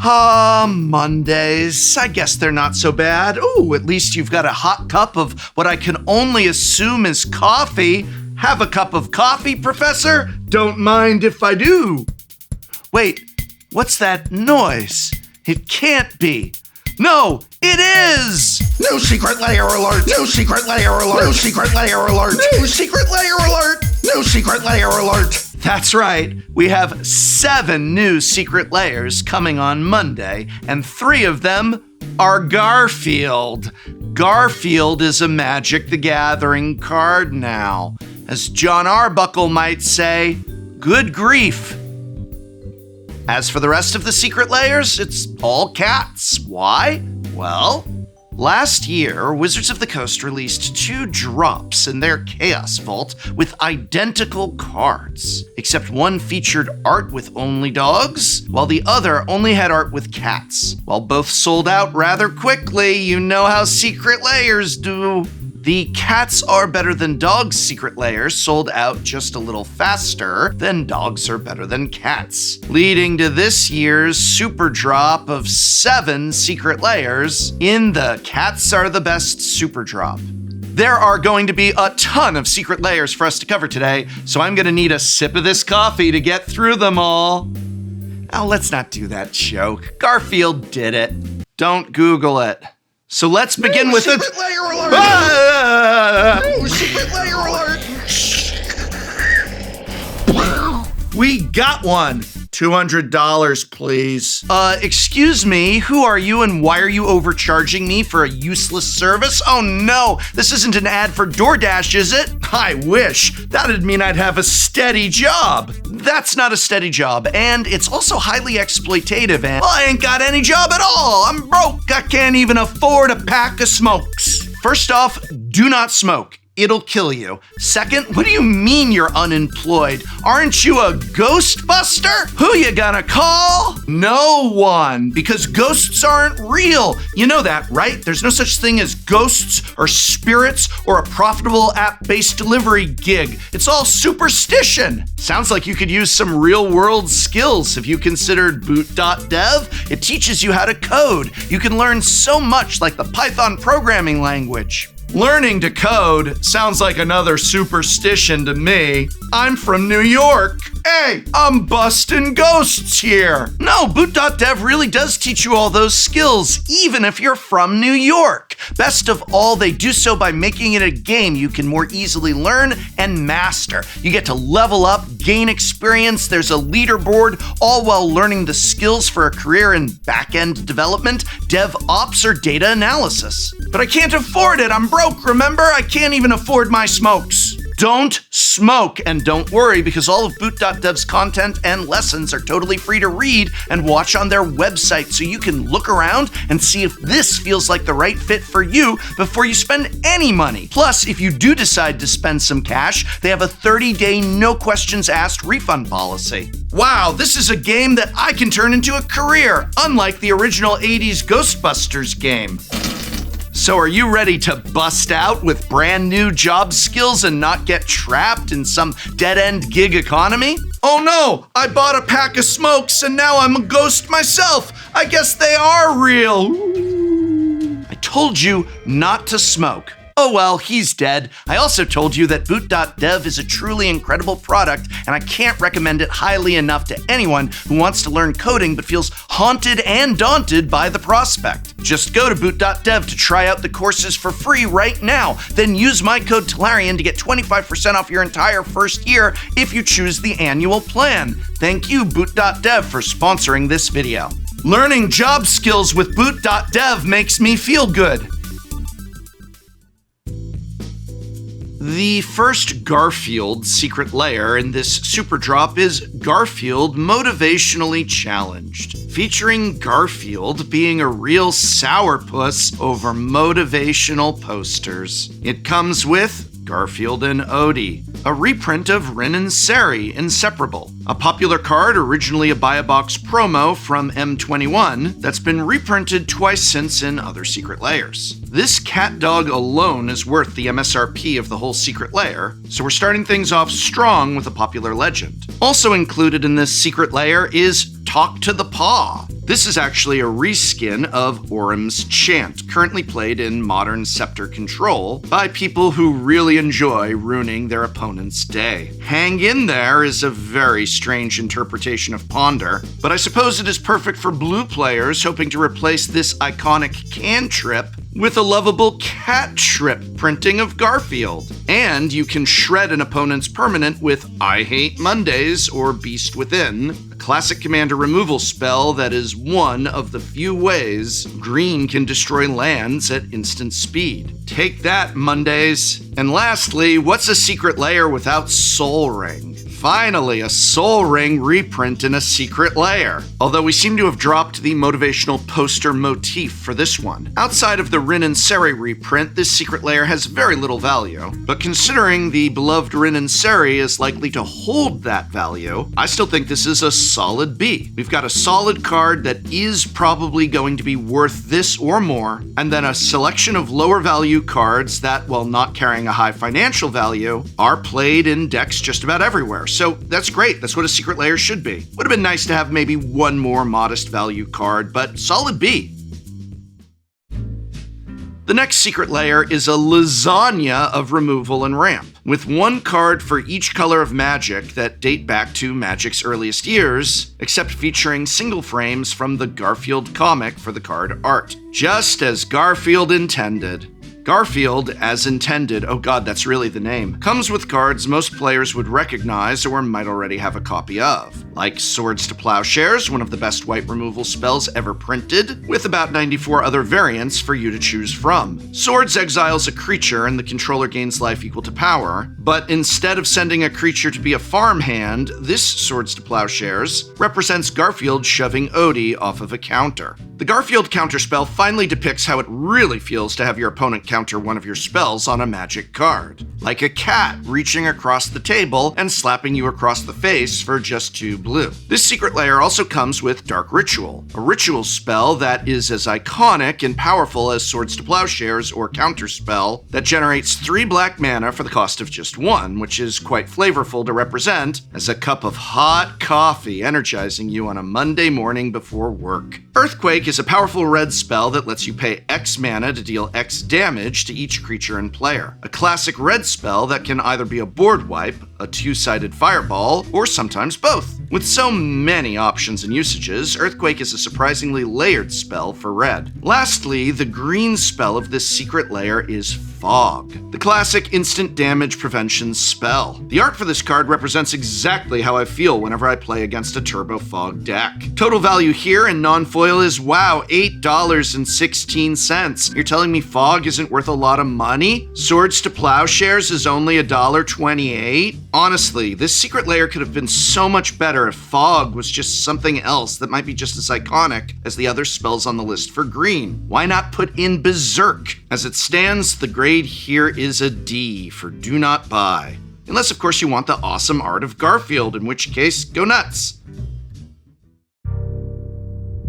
Mondays. I guess they're not so bad. Ooh, at least you've got a hot cup of what I can only assume is coffee. Have a cup of coffee, Professor? Don't mind if I do. Wait, what's that noise? It can't be. No, it is! New secret layer alert! New secret layer alert! New secret layer alert! New secret layer alert! New secret layer alert! That's right. We have 7 new secret layers coming on Monday, and 3 of them are Garfield. Garfield is a Magic the Gathering card now. As John Arbuckle might say, good grief. As for the rest of the secret layers, it's all cats. Why? Well, last year, Wizards of the Coast released 2 drops in their Chaos Vault with identical cards, except one featured art with only dogs, while the other only had art with cats. While both sold out rather quickly, you know how secret layers do. The Cats Are Better Than Dogs secret layer sold out just a little faster than Dogs Are Better Than Cats, leading to this year's super drop of 7 secret layers in the Cats Are the Best super drop. There are going to be a ton of secret layers for us to cover today, so I'm going to need a sip of this coffee to get through them all. Oh, let's not do that joke. Garfield did it. Don't Google it. So let's begin with it. Secret layer alert! New secret layer alert! We got one. $200, please. Excuse me, who are you and why are you overcharging me for a useless service? Oh no, this isn't an ad for DoorDash, is it? I wish. That'd mean I'd have a steady job. That's not a steady job, and it's also highly exploitative, and I ain't got any job at all. I'm broke. I can't even afford a pack of smokes. First off, do not smoke. It'll kill you. Second, what do you mean you're unemployed? Aren't you a ghostbuster? Who you gonna call? No one, because ghosts aren't real. You know that, right? There's no such thing as ghosts or spirits or a profitable app-based delivery gig. It's all superstition. Sounds like you could use some real-world skills. Have you considered boot.dev? It teaches you how to code. You can learn so much like the Python programming language. Learning to code sounds like another superstition to me. I'm from New York. Hey, I'm busting ghosts here. No, boot.dev really does teach you all those skills, even if you're from New York. Best of all, they do so by making it a game you can more easily learn and master. You get to level up, gain experience, there's a leaderboard, all while learning the skills for a career in back-end development, DevOps, or data analysis. But I can't afford it, I'm broke, remember? I can't even afford my smokes. Don't smoke, and don't worry because all of boot.dev's content and lessons are totally free to read and watch on their website, so you can look around and see if this feels like the right fit for you before you spend any money. Plus, if you do decide to spend some cash, they have a 30-day no questions asked refund policy. Wow, this is a game that I can turn into a career, unlike the original 80s Ghostbusters game. So are you ready to bust out with brand new job skills and not get trapped in some dead-end gig economy? Oh no, I bought a pack of smokes and now I'm a ghost myself. I guess they are real. I told you not to smoke. Oh well, he's dead. I also told you that boot.dev is a truly incredible product, and I can't recommend it highly enough to anyone who wants to learn coding but feels haunted and daunted by the prospect. Just go to boot.dev to try out the courses for free right now. Then use my code Tolarian to get 25% off your entire first year if you choose the annual plan. Thank you, boot.dev, for sponsoring this video. Learning job skills with boot.dev makes me feel good. The first Garfield secret layer in this super drop is Garfield Motivationally Challenged, featuring Garfield being a real sourpuss over motivational posters. It comes with Garfield and Odie, a reprint of Rin and Sari, Inseparable, a popular card originally a buy-a-box promo from M21 that's been reprinted twice since in other secret layers. This cat dog alone is worth the MSRP of the whole secret layer, so we're starting things off strong with a popular legend. Also included in this secret layer is Talk to the Paw. This is actually a reskin of Orym's Chant, currently played in modern Scepter Control by people who really enjoy ruining their opponent's day. Hang in there is a very strange interpretation of Ponder, but I suppose it is perfect for blue players hoping to replace this iconic cantrip with a lovable cat trip printing of Garfield. And you can shred an opponent's permanent with I Hate Mondays or Beast Within, a classic commander removal spell that is one of the few ways green can destroy lands at instant speed. Take that, Mondays. And lastly, what's a secret lair without Soul Ring? Finally, a Soul Ring reprint in a secret lair. Although we seem to have dropped the motivational poster motif for this one. Outside of the Rin and Seri reprint, this secret lair has very little value. But considering the beloved Rin and Seri is likely to hold that value, I still think this is a solid B. We've got a solid card that is probably going to be worth this or more, and then a selection of lower value cards that, while not carrying a high financial value, are played in decks just about everywhere. So that's great. That's what a secret lair should be. Would have been nice to have maybe one more modest value card, but solid B. The next secret lair is a lasagna of removal and ramp, with one card for each color of Magic that date back to Magic's earliest years, except featuring single frames from the Garfield comic for the card art. Just as Garfield intended. Garfield, as intended, oh god, that's really the name, comes with cards most players would recognize or might already have a copy of, like Swords to Plowshares, one of the best white removal spells ever printed, with about 94 other variants for you to choose from. Swords exiles a creature and the controller gains life equal to power, but instead of sending a creature to be a farmhand, this Swords to Plowshares represents Garfield shoving Odie off of a counter. The Garfield counterspell finally depicts how it really feels to have your opponent counter one of your spells on a Magic card. Like a cat reaching across the table and slapping you across the face for just 2 blue. This secret lair also comes with Dark Ritual, a ritual spell that is as iconic and powerful as Swords to Plowshares or counterspell that generates 3 black mana for the cost of just 1, which is quite flavorful to represent as a cup of hot coffee energizing you on a Monday morning before work. Earthquake is a powerful red spell that lets you pay X mana to deal X damage to each creature and player. A classic red spell that can either be a board wipe, a 2-sided fireball, or sometimes both. With so many options and usages, Earthquake is a surprisingly layered spell for red. Lastly, the green spell of this secret lair is Fog, the classic instant damage prevention spell. The art for this card represents exactly how I feel whenever I play against a Turbo Fog deck. Total value here in non-foil is, wow, $8.16. You're telling me Fog isn't worth a lot of money? Swords to Plowshares is only $1.28? Honestly, this secret lair could have been so much better if Fog was just something else that might be just as iconic as the other spells on the list for green. Why not put in Berserk? As it stands, the grade here is a D for do not buy. Unless, of course, you want the awesome art of Garfield, in which case, go nuts.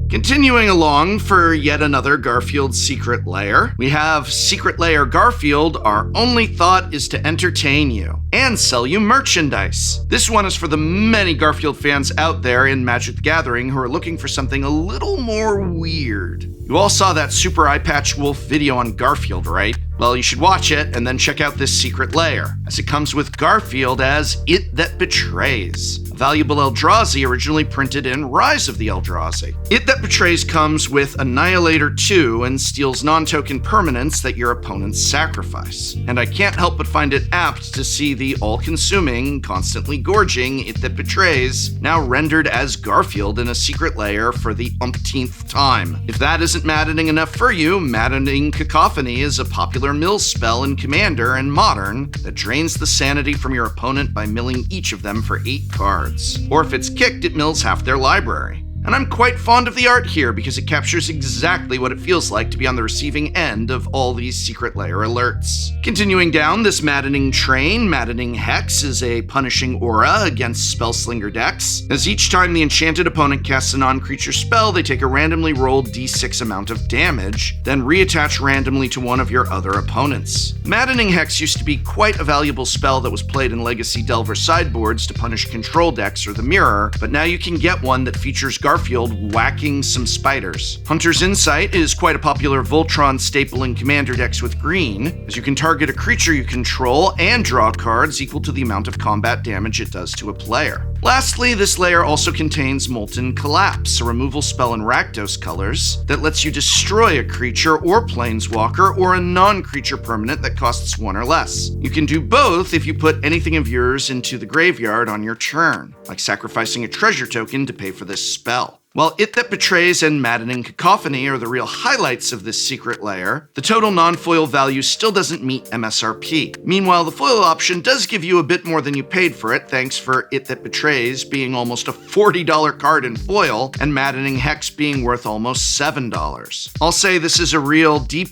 Continuing along for yet another Garfield secret lair, we have Secret Lair Garfield, our only thought is to entertain you and sell you merchandise. This one is for the many Garfield fans out there in Magic the Gathering who are looking for something a little more weird. You all saw that Super Eye Patch Wolf video on Garfield, right? Well, you should watch it and then check out this secret lair, as it comes with Garfield as It That Betrays, a valuable Eldrazi originally printed in Rise of the Eldrazi. It That Betrays comes with Annihilator 2 and steals non-token permanents that your opponents sacrifice. And I can't help but find it apt to see the all-consuming, constantly gorging It That Betrays now rendered as Garfield in a secret lair for the umpteenth time. If that isn't maddening enough for you, Maddening Cacophony is a popular mill spell in Commander and Modern that drains the sanity from your opponent by milling each of them for 8 cards. Or if it's kicked, it mills half their library. And I'm quite fond of the art here because it captures exactly what it feels like to be on the receiving end of all these secret lair alerts. Continuing down this maddening train, Maddening Hex is a punishing aura against Spellslinger decks, as each time the enchanted opponent casts a non-creature spell, they take a randomly rolled d6 amount of damage, then reattach randomly to one of your other opponents. Maddening Hex used to be quite a valuable spell that was played in Legacy Delver sideboards to punish control decks or the mirror, but now you can get one that features Garfield Garfield whacking some spiders. Hunter's Insight is quite a popular Voltron staple in Commander decks with green, as you can target a creature you control and draw cards equal to the amount of combat damage it does to a player. Lastly, this layer also contains Molten Collapse, a removal spell in Rakdos colors that lets you destroy a creature or planeswalker or a non-creature permanent that costs 1 or less. You can do both if you put anything of yours into the graveyard on your turn, like sacrificing a treasure token to pay for this spell. While It That Betrays and Maddening Cacophony are the real highlights of this secret layer, the total non-foil value still doesn't meet MSRP. Meanwhile, the foil option does give you a bit more than you paid for it, thanks for It That Betrays being almost a $40 card in foil, and Maddening Hex being worth almost $7. I'll say this is a real D+,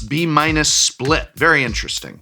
B- split. Very interesting.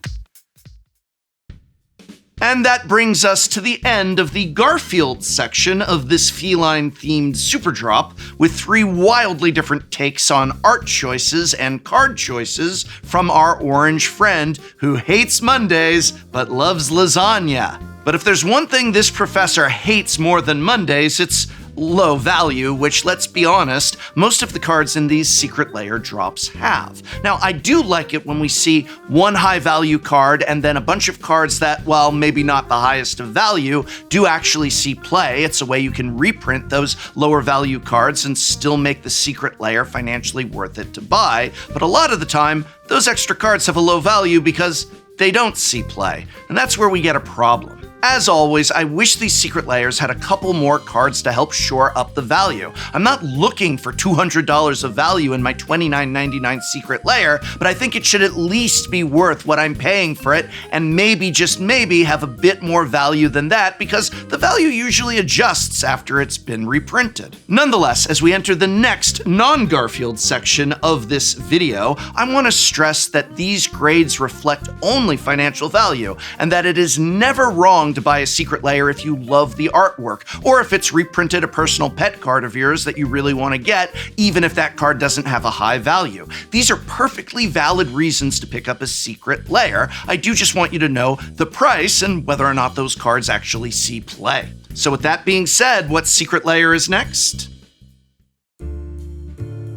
And that brings us to the end of the Garfield section of this feline-themed super drop, with 3 wildly different takes on art choices and card choices from our orange friend who hates Mondays but loves lasagna. But if there's one thing this professor hates more than Mondays, it's low value, which, let's be honest, most of the cards in these secret layer drops have. Now, I do like it when we see one high value card and then a bunch of cards that, while maybe not the highest of value, do actually see play. It's a way you can reprint those lower value cards and still make the secret layer financially worth it to buy. But a lot of the time, those extra cards have a low value because they don't see play, and that's where we get a problem. As always, I wish these secret layers had a couple more cards to help shore up the value. I'm not looking for $200 of value in my $29.99 secret layer, but I think it should at least be worth what I'm paying for it, and maybe, just maybe, have a bit more value than that, because the value usually adjusts after it's been reprinted. Nonetheless, as we enter the next non-Garfield section of this video, I want to stress that these grades reflect only financial value, and that it is never wrong to buy a secret layer if you love the artwork, or if it's reprinted a personal pet card of yours that you really want to get, even if that card doesn't have a high value. These are perfectly valid reasons to pick up a secret layer. I do just want you to know the price and whether or not those cards actually see play. So with that being said, what secret layer is next?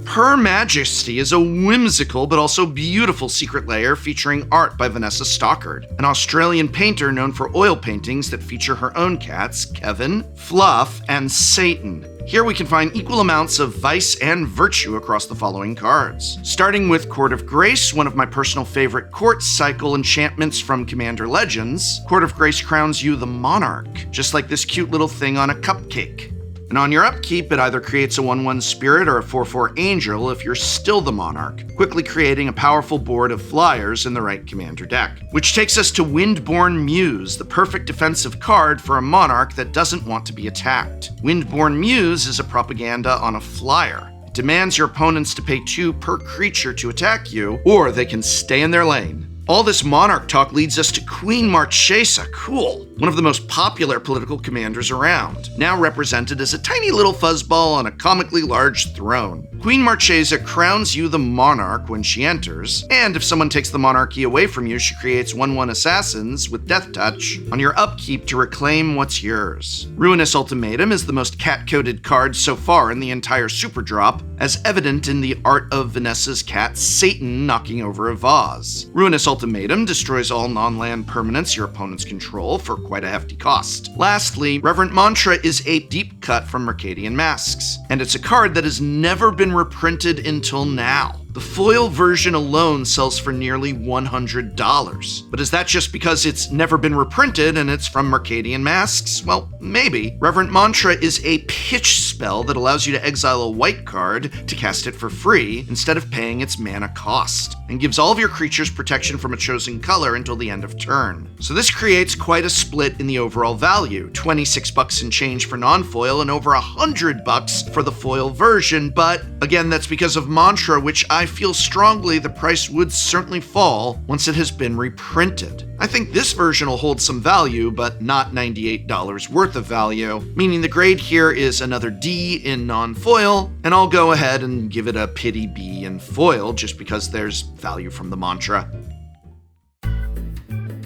Her Majesty is a whimsical but also beautiful secret layer featuring art by Vanessa Stockard, an Australian painter known for oil paintings that feature her own cats, Kevin, Fluff, and Satan. Here we can find equal amounts of vice and virtue across the following cards. Starting with Court of Grace, one of my personal favorite court cycle enchantments from Commander Legends, Court of Grace crowns you the Monarch, just like this cute little thing on a cupcake. And on your upkeep, it either creates a 1/1 spirit or a 4/4 angel if you're still the Monarch, quickly creating a powerful board of flyers in the right commander deck. Which takes us to Windborn Muse, the perfect defensive card for a Monarch that doesn't want to be attacked. Windborn Muse is a propaganda on a flyer. It demands your opponents to pay 2 per creature to attack you, or they can stay in their lane. All this Monarch talk leads us to Queen Marchesa. Cool. One of the most popular political commanders around, now represented as a tiny little fuzzball on a comically large throne. Queen Marchesa crowns you the Monarch when she enters, and if someone takes the monarchy away from you, she creates 1/1 assassins with Death Touch on your upkeep to reclaim what's yours. Ruinous Ultimatum is the most cat-coded card so far in the entire super drop, as evident in the art of Vanessa's cat Satan knocking over a vase. Ruinous Ultimatum destroys all non-land permanents your opponents control for quite a hefty cost. Lastly, Reverent Mantra is a deep cut from Mercadian Masks, and it's a card that has never been reprinted until now. The foil version alone sells for nearly $100. But is that just because it's never been reprinted and it's from Mercadian Masks? Well, maybe. Reverent Mantra is a pitch spell that allows you to exile a white card to cast it for free instead of paying its mana cost, and gives all of your creatures protection from a chosen color until the end of turn. So this creates quite a split in the overall value, $26 and change for non-foil and over $100 for the foil version, but again, that's because of Mantra, which I feel strongly the price would certainly fall once it has been reprinted. I think this version will hold some value, but not $98 worth of value, meaning the grade here is another D in non-foil, and I'll go ahead and give it a pity B in foil just because there's value from the Mantra.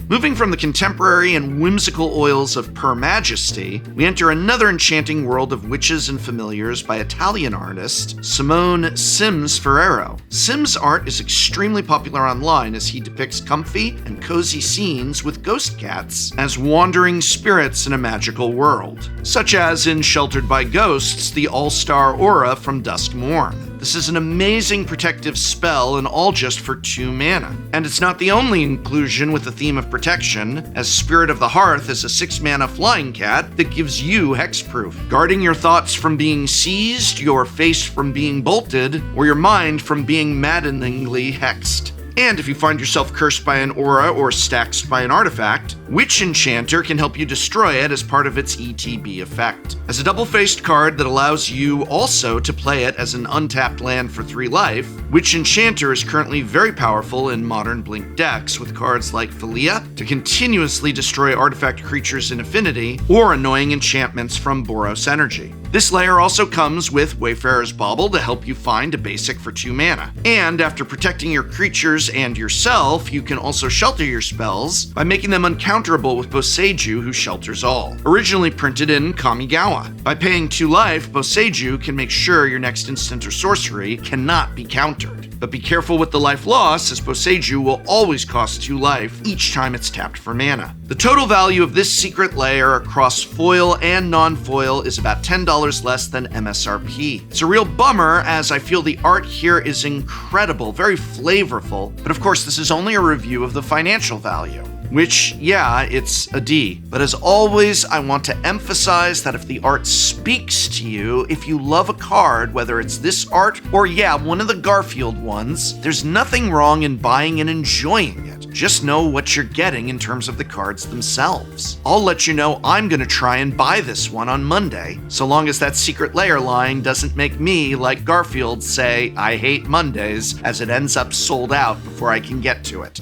Moving from the contemporary and whimsical oils of Per Majesty, we enter another enchanting world of witches and familiars by Italian artist Simone Sims Ferrero. Sims' art is extremely popular online as he depicts comfy and cozy scenes with ghost cats as wandering spirits in a magical world, such as in Sheltered by Ghosts, the all-star aura from Dusk Morn. This is an amazing protective spell and all just for 2 mana. And it's not the only inclusion with the theme of protection, as Spirit of the Hearth is a 6 mana flying cat that gives you hexproof, guarding your thoughts from being seized, your face from being bolted, or your mind from being maddeningly hexed. And if you find yourself cursed by an aura or staxed by an artifact, Witch Enchanter can help you destroy it as part of its ETB effect. As a double-faced card that allows you also to play it as an untapped land for 3 life, Witch Enchanter is currently very powerful in modern Blink decks with cards like Philia to continuously destroy artifact creatures in Affinity or annoying enchantments from Boros Energy. This layer also comes with Wayfarer's Bauble to help you find a basic for 2 mana. And after protecting your creatures and yourself, you can also shelter your spells by making them uncounterable with Boseiju, who shelters all. Originally printed in Kamigawa. By paying 2 life, Boseiju can make sure your next instant or sorcery cannot be countered. But be careful with the life loss, as Boseiju will always cost 2 life each time it's tapped for mana. The total value of this secret layer across foil and non-foil is about $10 less than MSRP. It's a real bummer, as I feel the art here is incredible, very flavorful, but of course this is only a review of the financial value. Which, yeah, it's a D. But as always, I want to emphasize that if the art speaks to you, if you love a card, whether it's this art or, yeah, one of the Garfield ones, there's nothing wrong in buying and enjoying it. Just know what you're getting in terms of the cards themselves. I'll let you know I'm gonna try and buy this one on Monday, so long as that secret layer line doesn't make me, like Garfield, say, I hate Mondays, as it ends up sold out before I can get to it.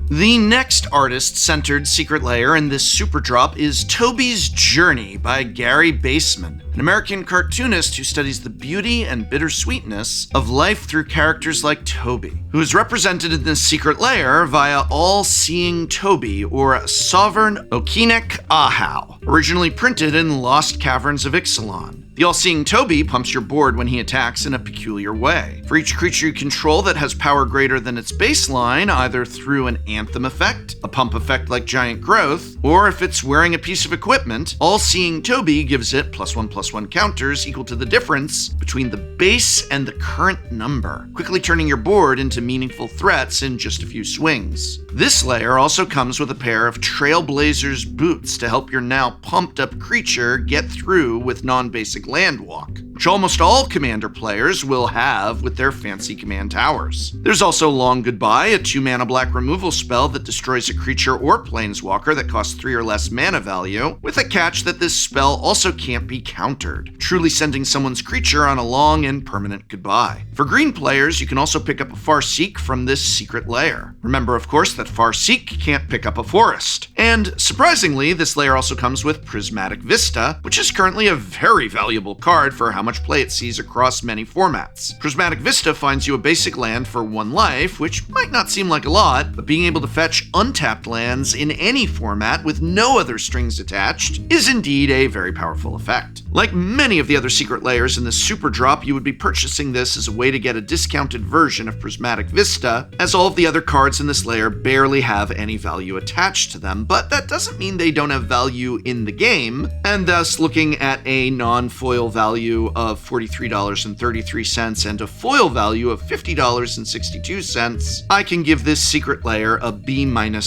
The next artist-centered secret layer in this super drop is Toby's Journey by Gary Baseman, an American cartoonist who studies the beauty and bittersweetness of life through characters like Toby, who is represented in this secret layer via All-Seeing Toby, or Sovereign Okinek Ahau, originally printed in Lost Caverns of Ixalan. The All-Seeing Toby pumps your board when he attacks in a peculiar way. For each creature you control that has power greater than its baseline, either through an Anthem effect, a pump effect like Giant Growth, or if it's wearing a piece of equipment, All-Seeing Toby gives it +1/+1 counters equal to the difference between the base and the current number, quickly turning your board into meaningful threats in just a few swings. This layer also comes with a pair of Trailblazer's boots to help your now pumped up creature get through with non-basic land walk, which almost all commander players will have with their fancy command towers. There's also Long Goodbye, a 2 mana black removal spell that destroys a creature or planeswalker that costs 3 or less mana value, with a catch that this spell also can't be countered, truly sending someone's creature on a long and permanent goodbye. For green players, you can also pick up a Farseek from this secret layer. Remember, of course, that Farseek can't pick up a forest. And surprisingly, this layer also comes with Prismatic Vista, which is currently a very valuable card for how much play it sees across many formats. Prismatic Vista finds you a basic land for 1 life, which might not seem like a lot, but being able to fetch untapped lands in any format with no other strings attached is indeed a very powerful effect. Like many of the other secret layers in this super drop, you would be purchasing this as a way to get a discounted version of Prismatic Vista, as all of the other cards in this layer barely have any value attached to them, but that doesn't mean they don't have value in the game, and thus looking at a non-foil value of $43.33 and a foil value of $50.62, I can give this secret layer a B-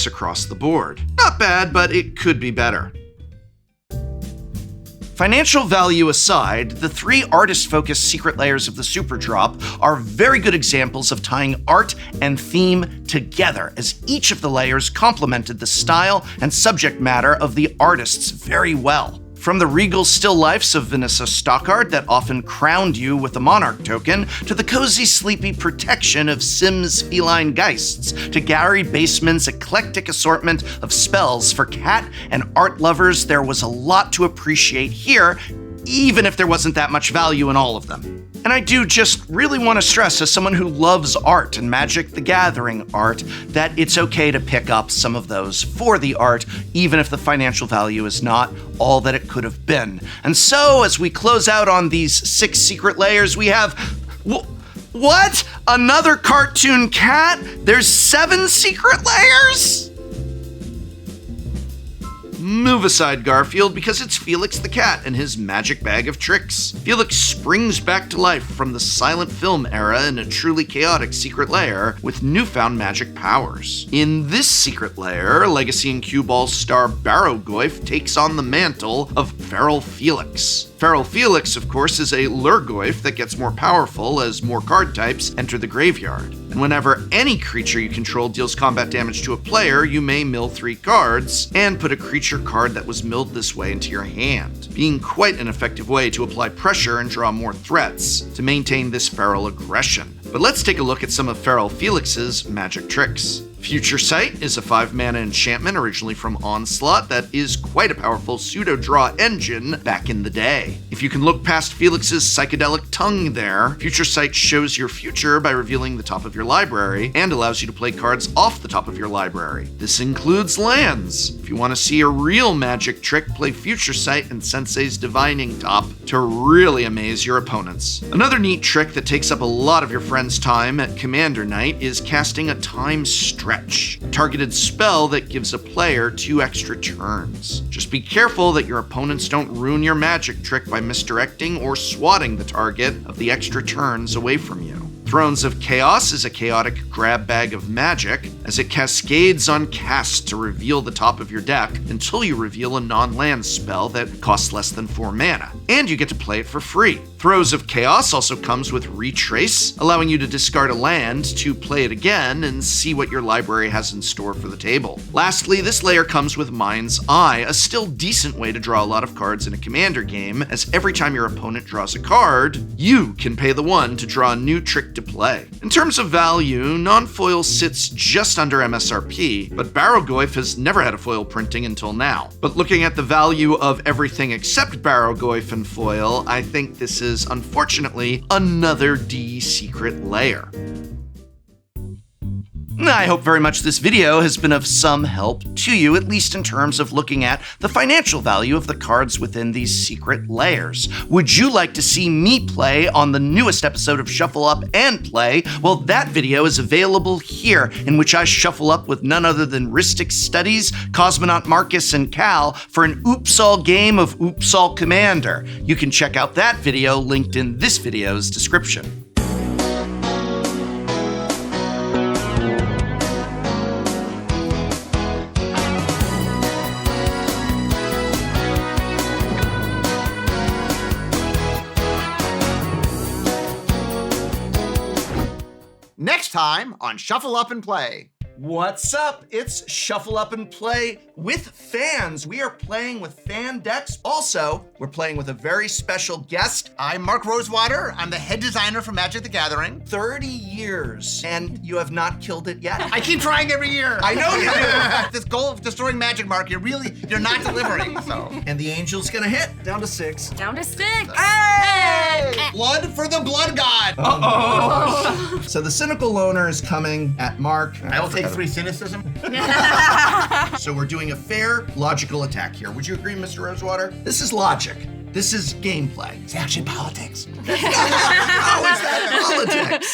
across the board. Not bad, but it could be better. Financial value aside, the 3 artist-focused secret layers of the Super Drop are very good examples of tying art and theme together, as each of the layers complemented the style and subject matter of the artists very well. From the regal still lifes of Vanessa Stockard that often crowned you with a Monarch token, to the cozy, sleepy protection of Sims' feline geists, to Gary Baseman's eclectic assortment of spells for cat and art lovers, there was a lot to appreciate here, even if there wasn't that much value in all of them. And I do just really want to stress, as someone who loves art and Magic the Gathering art, that it's okay to pick up some of those for the art, even if the financial value is not all that it could have been. And so, as we close out on these 6 secret layers, we have... What? Another cartoon cat? There's 7 secret layers? Move aside, Garfield, because it's Felix the cat and his magic bag of tricks. Felix springs back to life from the silent film era in a truly chaotic secret lair with newfound magic powers. In this secret lair, Legacy and Cue Ball star Barrowgoyf takes on the mantle of Feral Felix. Feral Felix, of course, is a Lurgoyf that gets more powerful as more card types enter the graveyard. And whenever any creature you control deals combat damage to a player, you may mill 3 cards and put a creature card that was milled this way into your hand, being quite an effective way to apply pressure and draw more threats to maintain this feral aggression. But let's take a look at some of Feral Felix's magic tricks. Future Sight is a 5-mana enchantment originally from Onslaught that is quite a powerful pseudo-draw engine back in the day. If you can look past Felix's psychedelic tongue there, Future Sight shows your future by revealing the top of your library and allows you to play cards off the top of your library. This includes lands. If you want to see a real magic trick, play Future Sight and Sensei's Divining Top to really amaze your opponents. Another neat trick that takes up a lot of your friends' time at Commander Night is casting a Time Stretch, a targeted spell that gives a player 2 extra turns. Just be careful that your opponents don't ruin your magic trick by misdirecting or swatting the target of the extra turns away from you. Thrones of Chaos is a chaotic grab bag of magic, as it cascades on cast to reveal the top of your deck until you reveal a non-land spell that costs less than 4 mana, and you get to play it for free. Throes of Chaos also comes with Retrace, allowing you to discard a land to play it again and see what your library has in store for the table. Lastly, this layer comes with Mind's Eye, a still decent way to draw a lot of cards in a Commander game, as every time your opponent draws a card, you can pay the one to draw a new trick to play. In terms of value, non-foil sits just under MSRP, but Barrowgoyf has never had a foil printing until now. But looking at the value of everything except Barrowgoyf and foil, I think this is unfortunately another D secret layer. I hope very much this video has been of some help to you, at least in terms of looking at the financial value of the cards within these secret layers. Would you like to see me play on the newest episode of Shuffle Up and Play? Well, that video is available here, in which I shuffle up with none other than Ristic Studies, Cosmonaut Marcus, and Cal for an Oops-All game of Oops-All Commander. You can check out that video linked in this video's description. Next time on Shuffle Up and Play. What's up? It's Shuffle Up and Play with fans. We are playing with fan decks. Also, we're playing with a very special guest. I'm Mark Rosewater. I'm the head designer for Magic the Gathering. 30 years, and you have not killed it yet. I keep trying every year. I know you do. This goal of destroying Magic, Mark, you're not delivering, so. And the angel's gonna hit. Down to 6. Down to 6. Hey! Blood for the Blood God. Uh-oh. So the cynical loner is coming at Mark. I will take 3 cynicism. So we're doing a fair, logical attack here. Would you agree, Mr. Rosewater? This is logic. This is gameplay. It's actually politics. How is that politics?